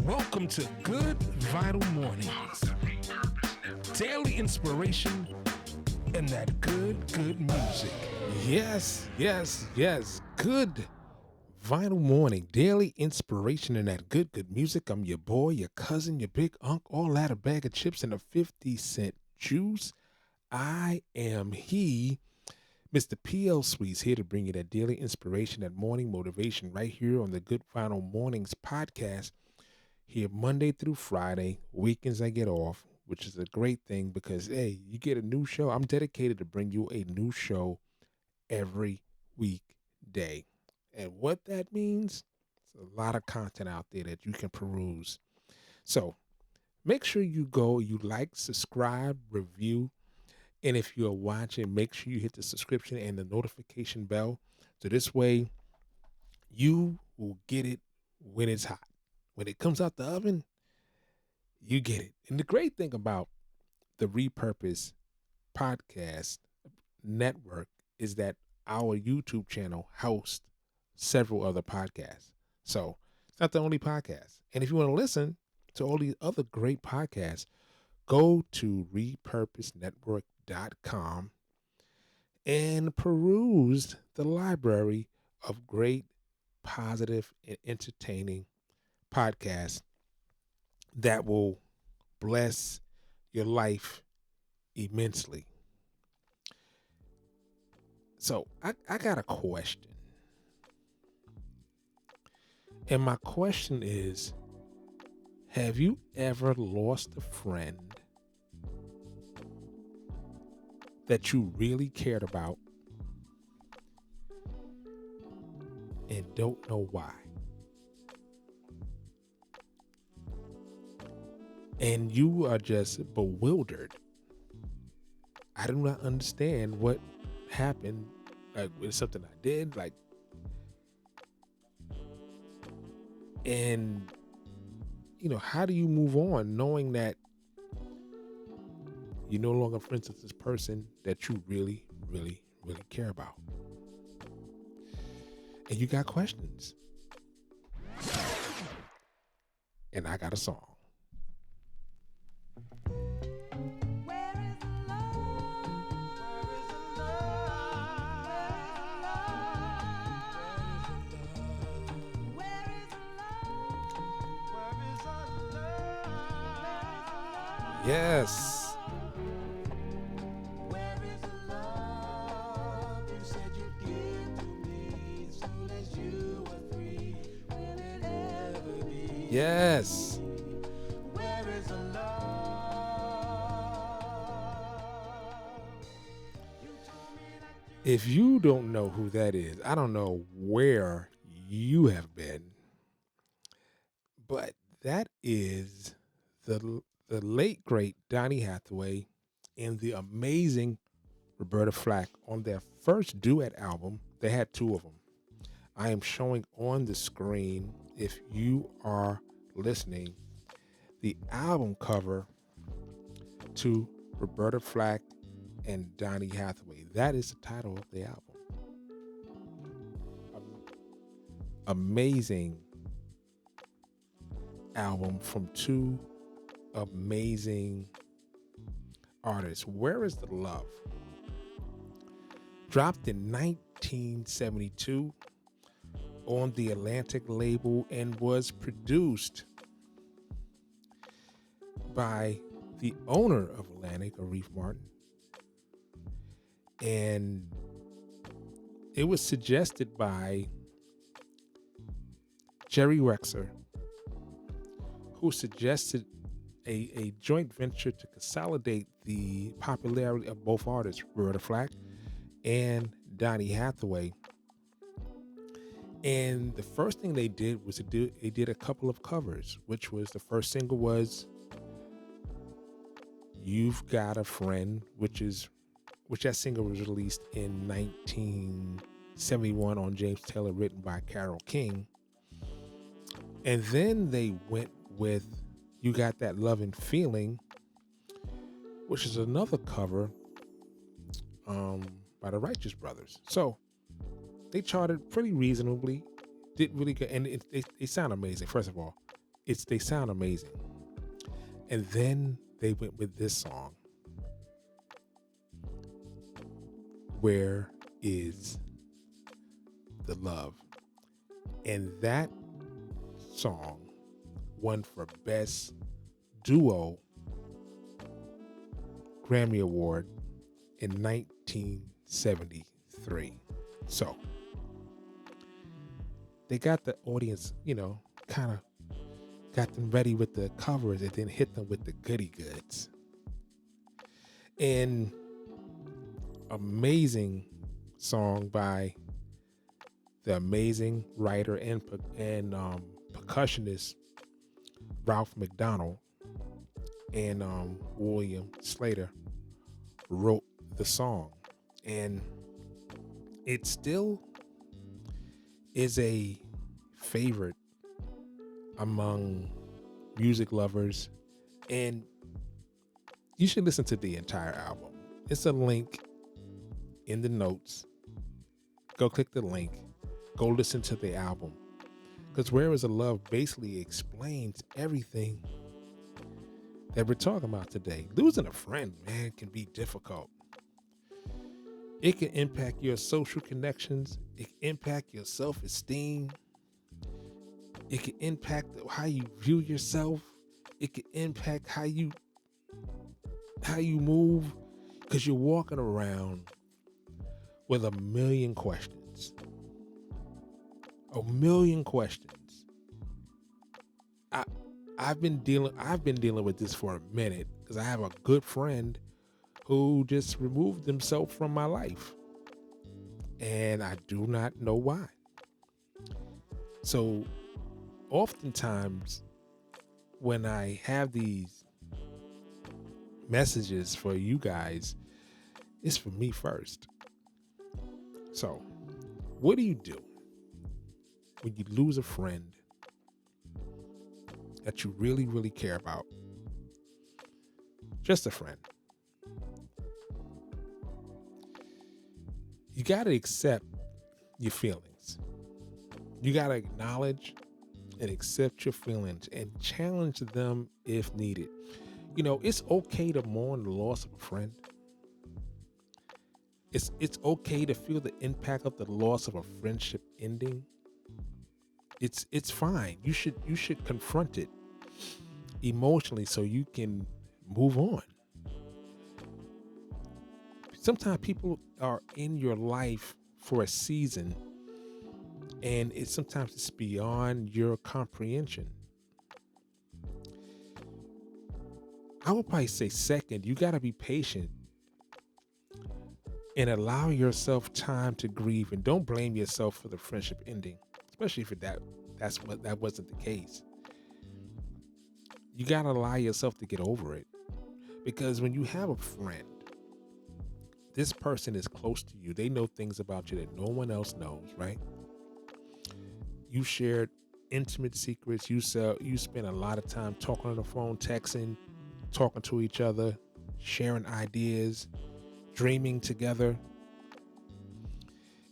Welcome to Good Vital Mornings. Daily inspiration and that good music. Yes. Good Vital Morning. Daily inspiration and that good music. I'm your boy, your cousin, your big unk, all that, a bag of chips and a 50-cent juice. I am he, Mr. PL Sweets, here to bring you that daily inspiration, that morning motivation right here on the Good Vital Mornings podcast. Here Monday through Friday, weekends I get off, which is a great thing because, hey, you get a new show. I'm dedicated to bring you a new show every weekday. And what that means, it's a lot of content out there that you can peruse. So make sure you go, you like, subscribe, review. And if you're watching, make sure you hit the subscription and the notification bell. So this way you will get it when it's hot. When it comes out the oven, you get it. And the great thing about the Repurpose Podcast Network is that our YouTube channel hosts several other podcasts. So it's not the only podcast. And if you want to listen to all these other great podcasts, go to repurposenetwork.com and peruse the library of great, positive, and entertaining podcasts that will bless your life immensely. So I got a question. And my question is, have you ever lost a friend that you really cared about and don't know why? And you are just bewildered. I do not understand what happened. Like, it's something I did. And how do you move on knowing that you're no longer friends with this person that you really, really, really care about? And you got questions. And I got a song. Yes. Where is the love you said you'd give to me as soon as you were free? Will it ever be? Yes. Where is the love? If you don't know who that is, I don't know where you have been, but that is the late, great Donny Hathaway and the amazing Roberta Flack on their first duet album. They had two of them. I am showing on the screen, if you are listening, the album cover to Roberta Flack and Donny Hathaway. That is the title of the album. Amazing album from two amazing artists. Where is the Love? Dropped in 1972 on the Atlantic label and was produced by the owner of Atlantic, Arif Martin. And it was suggested by Jerry Wexler, who suggested a joint venture to consolidate the popularity of both artists, Roberta Flack and Donny Hathaway. And the first thing they did was they did a couple of covers, which was, the first single was You've Got a Friend, which that single was released in 1971 on James Taylor, written by Carole King. And then they went with You Got That Lovin' Feeling, which is another cover by the Righteous Brothers. So they charted pretty reasonably, did really good, and they sound amazing. First of all, they sound amazing. And then they went with this song, Where Is the Love? And that song won for Best Duo Grammy Award in 1973. So they got the audience, kind of got them ready with the covers and then hit them with the goody goods. And amazing song by the amazing writer and percussionist Ralph McDonald, and William Slater wrote the song. And it still is a favorite among music lovers, and you should listen to the entire album. It's a link in the notes. Go click the link. Go listen to the album. Because Where Is the Love basically explains everything that we're talking about today. Losing a friend, man, can be difficult. It can impact your social connections. It can impact your self-esteem. It can impact how you view yourself. It can impact how you move, because you're walking around with a million questions. A million questions. I've been dealing with this for a minute, because I have a good friend who just removed himself from my life, and I do not know why. So oftentimes when I have these messages for you guys, it's for me first. So what do you do when you lose a friend that you really, really care about? Just a friend. You got to accept your feelings. You got to acknowledge and accept your feelings and challenge them if needed. It's okay to mourn the loss of a friend. It's okay to feel the impact of the loss of a friendship ending. It's fine. You should confront it emotionally so you can move on. Sometimes people are in your life for a season, and sometimes it's beyond your comprehension. I would probably say second, you got to be patient and allow yourself time to grieve, and don't blame yourself for the friendship ending, especially if that wasn't the case. You got to allow yourself to get over it, because when you have a friend, this person is close to you. They know things about you that no one else knows, right? You shared intimate secrets. You spend a lot of time talking on the phone, texting, talking to each other, sharing ideas, dreaming together.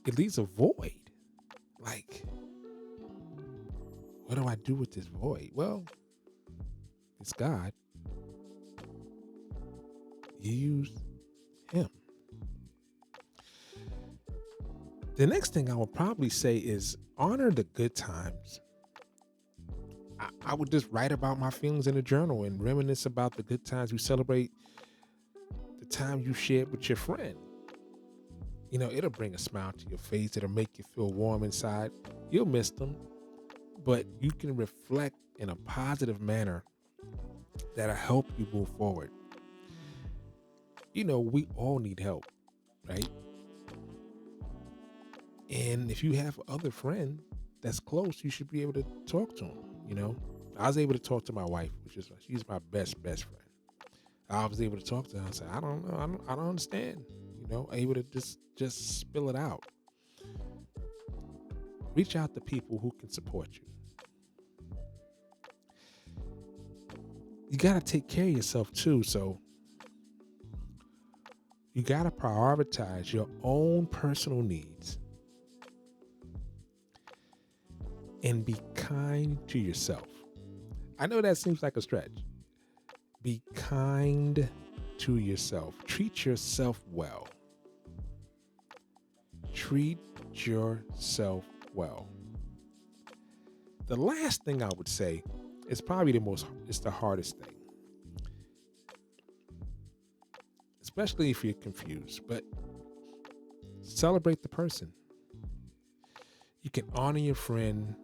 It leaves a void. Like, what do I do with this void? Well, it's God. You use him. The next thing I would probably say is honor the good times. I would just write about my feelings in a journal and reminisce about the good times. You celebrate the time you shared with your friend. It'll bring a smile to your face. It'll make you feel warm inside. You'll miss them, but you can reflect in a positive manner that'll help you move forward. We all need help, right? And if you have other friend that's close, you should be able to talk to them. I was able to talk to my wife, she's my best friend. I was able to talk to her and say, I don't know, I don't understand. Able to just spill it out. Reach out to people who can support you. You got to take care of yourself too. So you got to prioritize your own personal needs and be kind to yourself. I know that seems like a stretch. Be kind to yourself. Treat yourself well. Treat yourself well. The last thing I would say is probably it's the hardest thing, especially if you're confused, but celebrate the person. You can honor your friend.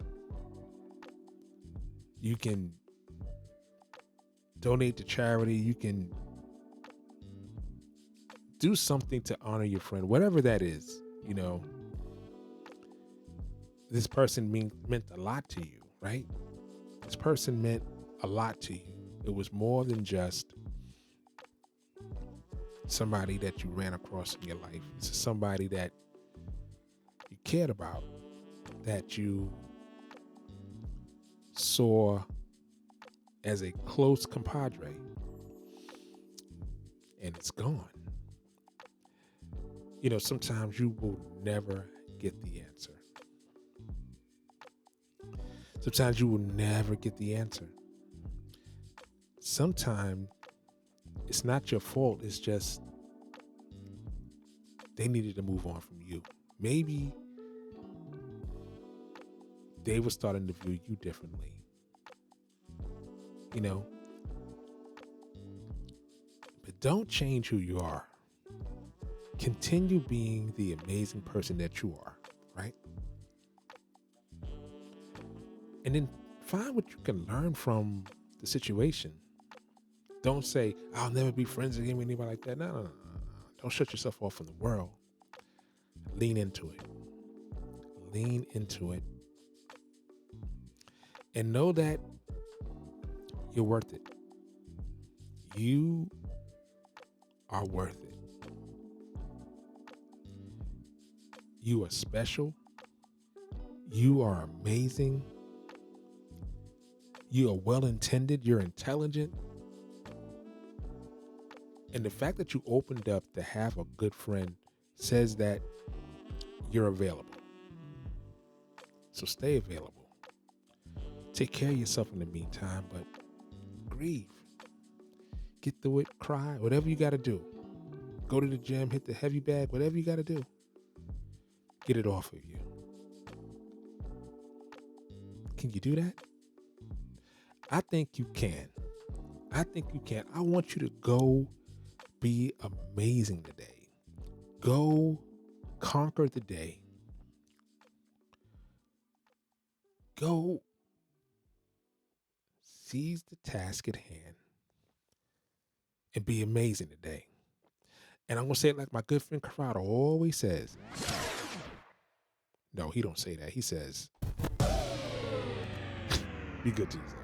You can donate to charity. You can do something to honor your friend, whatever that is. This person meant a lot to you, right? This person meant a lot to you. It was more than just somebody that you ran across in your life. It's somebody that you cared about, that you saw as a close compadre, and it's gone. Sometimes you will never get the answer. Sometimes you will never get the answer. Sometimes it's not your fault. It's just they needed to move on from you. Maybe they were starting to view you differently. But don't change who you are. Continue being the amazing person that you are, right? And then find what you can learn from the situation. Don't say, I'll never be friends again with anybody like that. No. Don't shut yourself off from the world. Lean into it. Lean into it. And know that you're worth it. You are worth it. You are special. You are amazing. You are well-intended. You're intelligent. And the fact that you opened up to have a good friend says that you're available. So stay available. Take care of yourself in the meantime, but grieve. Get through it, cry, whatever you got to do. Go to the gym, hit the heavy bag, whatever you got to do. Get it off of you. Can you do that? I think you can. I want you to go be amazing today. Go conquer the day. Go seize the task at hand and be amazing today. And I'm going to say it like my good friend Corrado always says. No, he don't say that. He says, be good to yourself.